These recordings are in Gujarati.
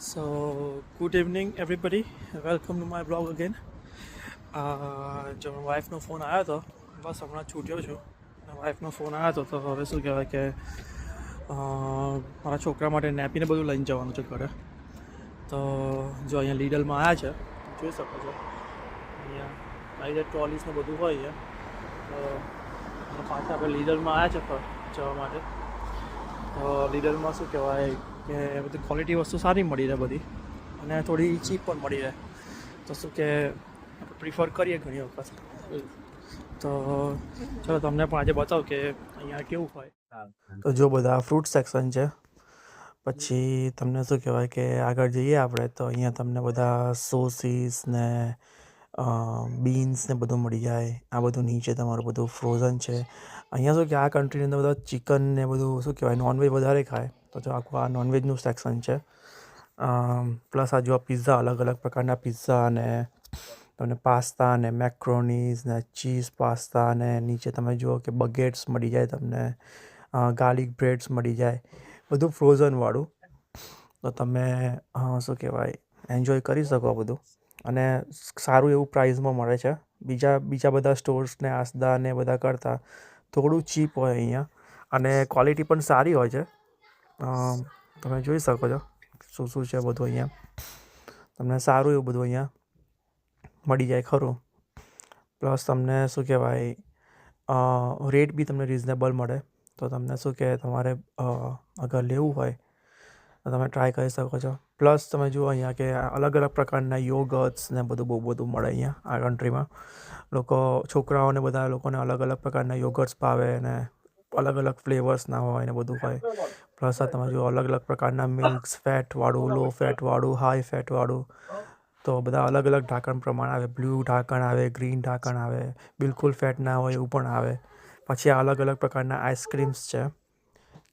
So, good evening, everybody. Welcome to my blog again. જો વાઈફનો ફોન આવ્યો હતો, બસ હમણાં છૂટ્યો છું. વાઈફનો ફોન આવ્યો હતો તો હવે શું કહેવાય કે મારા છોકરા માટે નેપીને બધું લઈને જવાનું છે ઘરે. તો જો અહીંયા લીડલમાં આવ્યા છે, જોઈ શકો છો. અહીંયા આવી રીતે ટ્રોલીસને બધું હોય છે. તો પાછા આપણે લીડલમાં આવ્યા છે જવા માટે. તો લીડલમાં શું કહેવાય કે બધી ક્વોલિટી વસ્તુ સારી મળી રહે બધી, અને થોડી ચીપ પણ મળી રહે. તો શું કે આપણે પ્રિફર કરીએ ઘણી વખત. તો ચલો તમને પણ આજે બતાવું કે અહીંયા કેવું હોય. તો જો બધા ફ્રૂટ સેક્શન છે. પછી તમને શું કહેવાય કે આગળ જઈએ આપણે તો અહીંયા તમને બધા સોસીસ ને બીન્સ ને બધું મળી જાય. આ બધું નીચે તમારું બધું ફ્રોઝન છે. અહીંયા શું કે આ કન્ટ્રીની અંદર બધા ચિકન ને બધું શું કહેવાય નોનવેજ વધારે ખાય, તો જો આખું આ નોનવેજનું સેક્શન છે. પ્લસ આ જો પિઝા, અલગ અલગ પ્રકારના પિઝા ને તમને પાસ્તા ને મેક્રોનીઝ ને ચીઝ પાસ્તા ને નીચે તમે જુઓ કે બગેટ્સ મળી જાય તમને, ગાર્લિક બ્રેડ્સ મળી જાય, બધું ફ્રોઝનવાળું. તો તમે શું કહેવાય એન્જોય કરી શકો બધું, અને સારું એવું પ્રાઇઝમાં મળે છે. બીજા બધા સ્ટોર્સને આસદા ને બધા કરતાં થોડું ચીપ હોય અહીંયા, અને ક્વોલિટી પણ સારી હોય છે. તમે જોઈ શકો છો શું શું છે બધું અહીંયા. તમને સારું એવું બધું અહીંયા મળી જાય ખરું. પ્લસ તમને શું કહેવાય રેટ બી તમને રિઝનેબલ મળે. તો તમને શું કે તમારે અગર લેવું હોય તો તમે ટ્રાય કરી શકો છો. પ્લસ તમે જુઓ અહીંયા કે અલગ અલગ પ્રકારના યોગર્ટ્સ ને બહુ બધું મળે અહીંયા આ કન્ટ્રીમાં. છોકરાઓને બધા લોકોને અલગ અલગ પ્રકારના યોગર્ટ્સ ભાવે, અને અલગ અલગ ફ્લેવર્સના હોય ને બધું હોય. પ્લસ આ તમે જુઓ અલગ અલગ પ્રકારના મિલ્ક્સ, ફેટવાળું, લો ફેટવાળું, હાઈ ફેટવાળું. તો બધા અલગ અલગ ઢાંકણ પ્રમાણે આવે. બ્લુ ઢાંકણ આવે, ગ્રીન ઢાંકણ આવે, બિલકુલ ફેટ ના હોય એવું પણ આવે. પછી આ અલગ અલગ પ્રકારના આઈસ્ક્રીમ્સ છે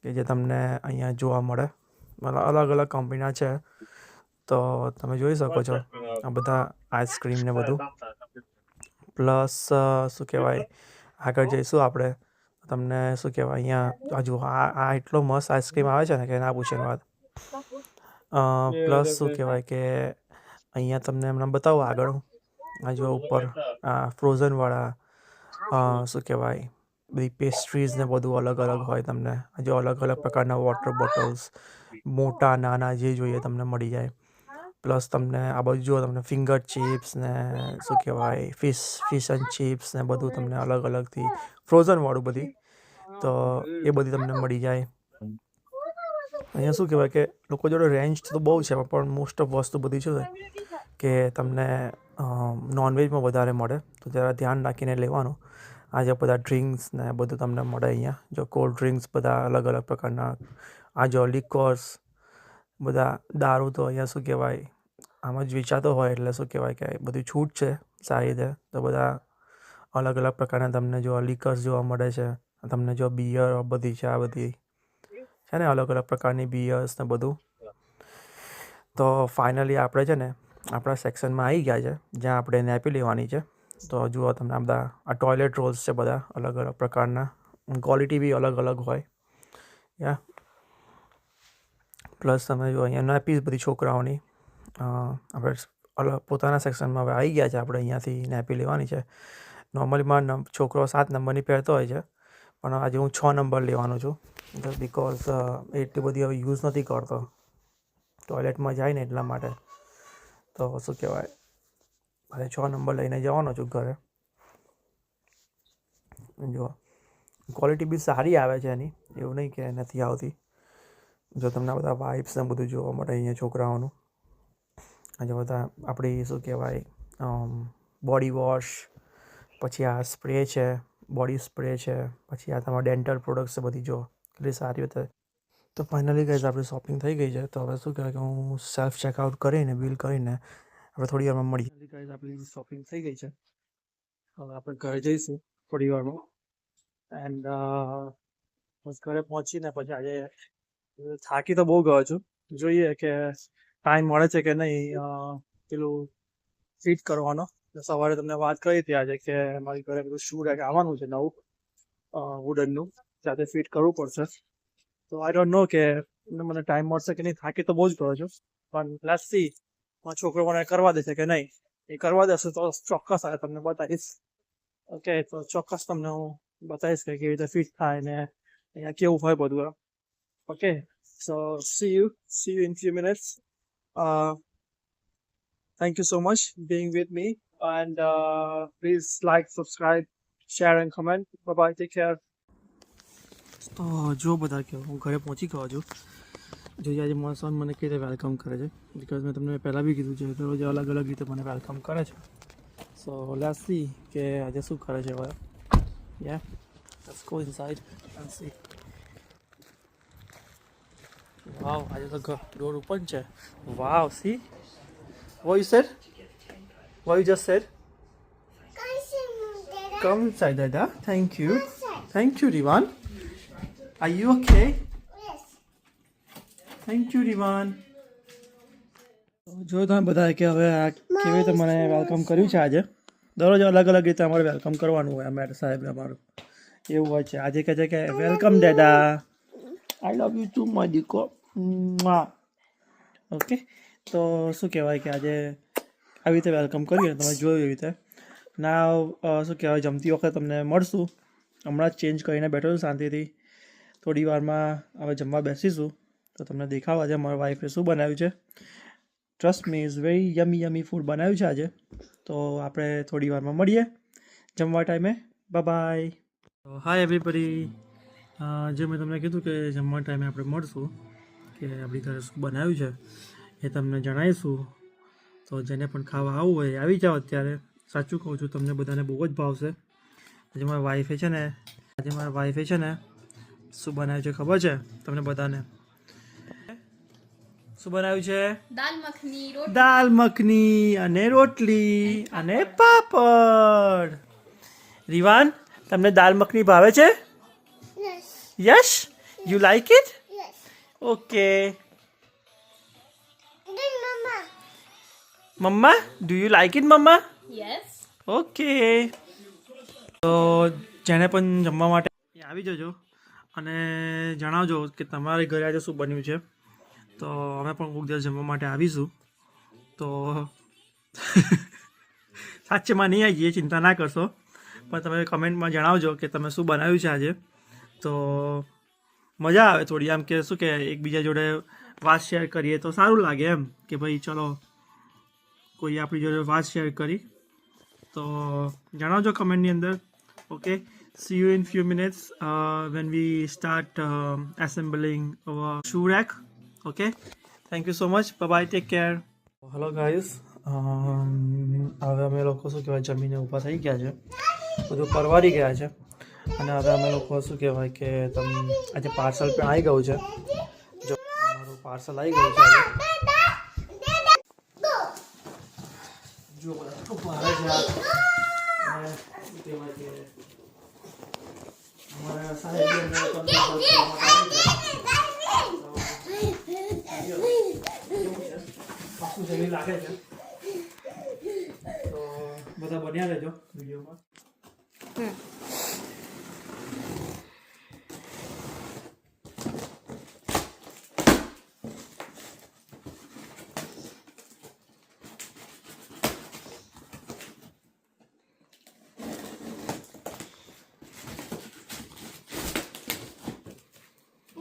કે જે તમને અહીંયા જોવા મળે. મતલબ અલગ અલગ કંપનીના છે. તો તમે જોઈ શકો છો આ બધા આઈસ્ક્રીમ ને બધું. પ્લસ શું કહેવાય આગળ જઈશું આપણે, તમને શું કહેવાય અહીંયા હજુ આ એટલો મસ્ત આઈસ્ક્રીમ આવે છે ને કે ના પૂછે વાત. પ્લસ શું કહેવાય કે અહીંયા તમને હમણાં બતાવું આગળ. આ જો ઉપર ફ્રોઝનવાળા શું કહેવાય બધી પેસ્ટ્રીઝ ને બધું અલગ અલગ હોય તમને. જો અલગ અલગ પ્રકારના વોટર બોટલ્સ, મોટા નાના જે જોઈએ તમને મળી જાય. પ્લસ તમને આ બાજુ જુઓ તમને ફિંગર ચિપ્સ ને શું કહેવાય ફિશ એન્ડ ચિપ્સ ને બધું તમને અલગ અલગથી ફ્રોઝનવાળું બધી. તો એ બધી તમને મળી જાય. અહીંયા શું કહેવાય કે લોકો જોડે રેન્જ તો બહુ છે, પણ મોસ્ટ ઓફ વસ્તુ બધી શું છે કે તમને નોનવેજમાં વધારે મળે. તો જરા ધ્યાન રાખીને લેવાનું. આ જે બધા ડ્રિંક્સ ને બધું તમને મળે અહીંયા. જો કોલ્ડ ડ્રિંક્સ બધા અલગ અલગ પ્રકારના, આ જો લિક્વર્સ બધા દારૂ, તો અહીંયા શું કહેવાય આમ જ વેચાતો હોય એટલે શું કહેવાય કે બધી છૂટ છે સારી રીતે. તો બધા અલગ અલગ પ્રકારના તમને જો લિકર્સ જોવા મળે છે. તમને જો બિયર બધી છે, આ બધી છે ને અલગ અલગ પ્રકારની બિયર્સ ને બધું. તો ફાઇનલી આપણે છે ને આપણા સેક્શનમાં આવી ગયા છે જ્યાં આપણે નેપી લેવાની છે. તો જુઓ તમને આ બધા આ ટોયલેટ રોલ્સ છે બધા અલગ અલગ પ્રકારના. ક્વોલિટી બી અલગ અલગ હોય યા. પ્લસ તમે જો અહીંયા નેપીસ બધી છોકરાઓની આપણે અલગ પોતાના સેક્શનમાં હવે આવી ગયા છે. આપણે અહીંયાથી નેપી લેવાની છે. નોર્મલી મારો છોકરો 7 નંબરની પહેરતો હોય છે, પણ આજે હું 6 નંબર લેવાનો છું. બિકોઝ એટલી બધી હવે યુઝ નથી કરતો, ટોયલેટમાં જાય ને એટલા માટે. તો શું કહેવાય મારે 6 નંબર લઈને જવાનો છું ઘરે. જો ક્વોલિટી બી સારી આવે છે એની, એવું નહીં કે નથી આવતી. જો તમને બધા વાઇપ્સ ને બધું જોવા મળે અહીંયા છોકરાઓનું. આજે બધા આપણી શું કહેવાય બોડી વોશ, પછી આ સ્પ્રે છે, બોડી સ્પ્રે છે, પછી આ તમારા ડેન્ટલ પ્રોડક્ટ્સ છે બધી. જો કેટલી સારી રીતે. તો ફાઇનલી ગાઈઝ આપણી શોપિંગ થઈ ગઈ છે. તો હવે શું કહેવાય કે હું સેલ્ફ ચેકઆઉટ કરીને બિલ કરીને આપણે થોડી વારમાં મળીએ. ગાઈઝ આપણી શોપિંગ થઈ ગઈ છે. હવે આપણે ઘરે જઈશું થોડી વારમાં. એન્ડ બસ ઘરે પહોંચીને પછી આજે થાકી તો બહુ ગયો છું. જોઈએ કે ટાઈમ મળે છે કે નહીં પેલું ફિટ કરવાનો. સવારે તમને વાત કરી હતી આજે કે મારી ઘરે બધું શૂ રેક આવવાનું છે નવું વુડનનું, સાથે ફિટ કરવું પડશે. તો આઈ ડોન્ટ નો કે મને ટાઈમ મળશે કે નહીં. થાકી તો બહુ જ ગયો છું. પણ લેટ્સ સી મારો છોકરો મને કરવા દેશે કે નહીં. એ કરવા દેશે તો ચોક્કસ આ તમને બતાવીશ. ઓકે, તો ચોક્કસ તમને હું બતાવીશ કે કેવી રીતે ફિટ થાય ને અહીંયા કેવું હોય બધું એમ. Okay, so see you in few minutes. Thank you so much being with me, and please like, subscribe, share and comment. Bye bye, take care. તો જો બધા કે હું ઘરે પહોંચી ગયો છું. જોઈએ આજે મારો સન મને કેવી રીતે વેલકમ કરે છે, બિકોઝ મેં તમને પહેલાં બી કીધું છે દરરોજ અલગ અલગ રીતે મને વેલકમ કરે છે. સો લેટ્સ સી કે આજે શું કરે છે હવે. Yeah let's go inside and see. Wow, આજે તો ડોર ઓપન છે. Wow, see what you said? What you just said? Come inside, Dada. Thank you. Thank you, Rivan. Are you okay? Yes. Thank you, Rivan. જો તમે બધા કે હવે આ કેવી રીતે મને વેલકમ કર્યું છે આજે. દરરોજ અલગ અલગ રીતે અમારે વેલકમ કરવાનું હોય અમારે સાહેબ અમારું એવું હોય છે. આજે કહે છે કે વેલકમ ડેડા, I love you too my દીકો. ઓકે, તો શું કહેવાય કે આજે આવી રીતે વેલકમ કરીએ. તમે જોયું એવી રીતે ના શું કહેવાય જમતી વખતે તમને મળશું. હમણાં જ ચેન્જ કરીને બેઠો છું શાંતિથી. થોડી વારમાં હવે જમવા બેસીશું તો તમને દેખાડવા છે મારા વાઈફે શું બનાવ્યું છે. Trust me, is very યમી food બનાવ્યું છે આજે. તો આપણે થોડી વારમાં મળીએ જમવા ટાઈમે. બાય. Hi everybody. જે મેં તમને કીધું કે જમવા ટાઈમે આપણે મળશું કે આપણી ઘરે શું બનાવ્યું છે એ તમને જણાવીશું. તો જેને પણ ખાવા આવવું હોય આવી જાઓ અત્યારે. સાચું કહું છું, તમને બધાને બહુ જ ભાવશે. આજે મારા વાઈફે છે ને શું બનાવ્યું છે ખબર છે તમને બધાને? શું બનાવ્યું છે? દાલ મખની અને રોટલી અને પાપડ. રીવાન, તમને દાલ મખની ભાવે છે? Yes. Yes, you like it? Yes. Okay. Then Mama. Mamma, do you like it mamma? Yes. Okay. તો જેને પણ જમવા માટે આવી જજો અને જણાવજો કે તમારે ઘરે આજે શું બન્યું છે. તો અમે પણ કોઈક દિવસ જમવા માટે આવીશું. તો સાચેમાં નહીં આવીએ, ચિંતા ના કરશો, પણ તમે કમેન્ટમાં જણાવજો કે તમે શું બનાવ્યું છે આજે. તો મજા આવે થોડી, આમ કે શું કે એકબીજા જોડે વાત શેર કરીએ તો સારું લાગે એમ કે ભાઈ ચલો કોઈ આપણી જોડે વાત શેર કરી. તો જણાવજો કમેન્ટની અંદર. Okay, see you in few minutes when we start assembling our shoe rack. Okay, thank you so much. Bye bye, take care. Hello guys, હવે અમે લોકો શું કહેવાય જમીને ઊભા થઈ ગયા છે, બધું પરવારી ગયા છે અને હવે અમે લોકો શું કહેવાય કે આજે પાર્સલ પણ આવી ગયું છે. જો મારું પાર્સલ આવી ગયું છે આજે. જો બધા ખૂબ ભારે છે અને શું કહેવાય કે અમારા સાહેબ પાછું જેવી લાગે છે. તો બધા બન્યા રહેજો વિડીયોમાં.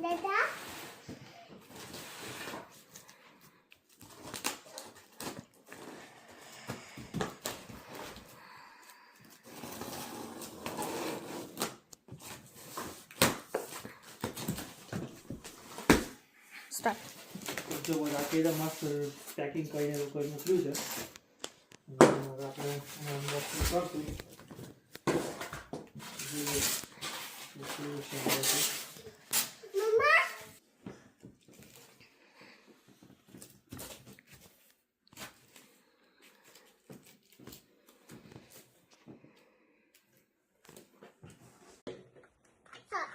Dada. Start. જો બધા કેળા મસ્ત પેકિંગ કરીને લોકોએ મોકલ્યું છે. હવે આપણે અનબોક્સિંગ કરશું. Mama.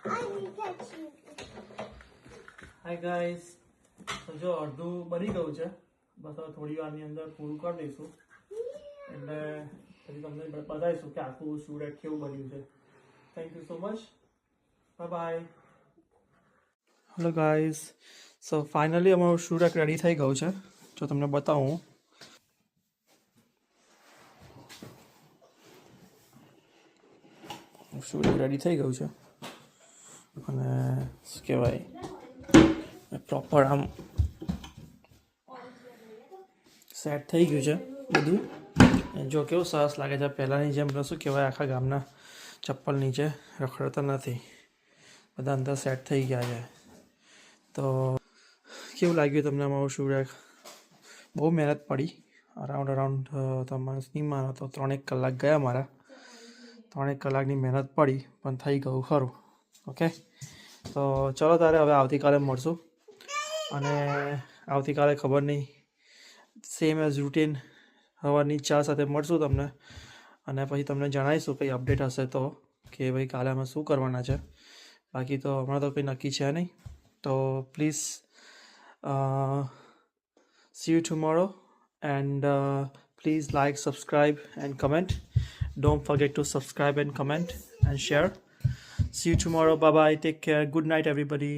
I will touch you. Hi guys. તો જો અડધું બની ગયું છે, બસ હવે થોડી વારની અંદર પૂરું કરી દઈશું એટલે પછી તમને બતાવીશું કે આખું સ્ટુડન્ટ કેવું બન્યું છે. Thank you so much. Bye bye. Hello guys. So finally અમારું સ્ટુડન્ટ રેડી થઈ ગયું છે જો તમને બતાવું, શૂ રેડી થઈ ગયું છે અને શું કહેવાય પ્રોપર આમ સેટ થઈ ગયું છે બધું. જો કેવું સરસ લાગે છે, પહેલાંની જેમ શું કહેવાય આખા ગામના ચપ્પલ નીચે રખડતા નથી, બધા અંદર સેટ થઈ ગયા છે. તો કેવું લાગ્યું તમને અમારું શૂ રેક? બહુ મહેનત પડી, અરાઉન્ડ તમારે નહીં માનો તો 3-1 કલાક ગયા મારા. 3-1 કલાકની મહેનત પડી પણ થઈ ગયું ખરું. ઓકે, તો ચલો તારે હવે આવતીકાલે મળશું, અને આવતીકાલે ખબર નહીં સેમ એઝ રૂટીન સવારની ચા સાથે મળશું તમને, અને પછી તમને જણાવીશું કંઈ અપડેટ હશે તો કે ભાઈ કાલે અમે શું કરવાના છે. બાકી તો હમણાં તો કંઈ નક્કી છે નહીં. તો please see you tomorrow, and please like, subscribe and comment. Don't forget to subscribe and comment and share. See you tomorrow. Bye bye, take care, good night everybody.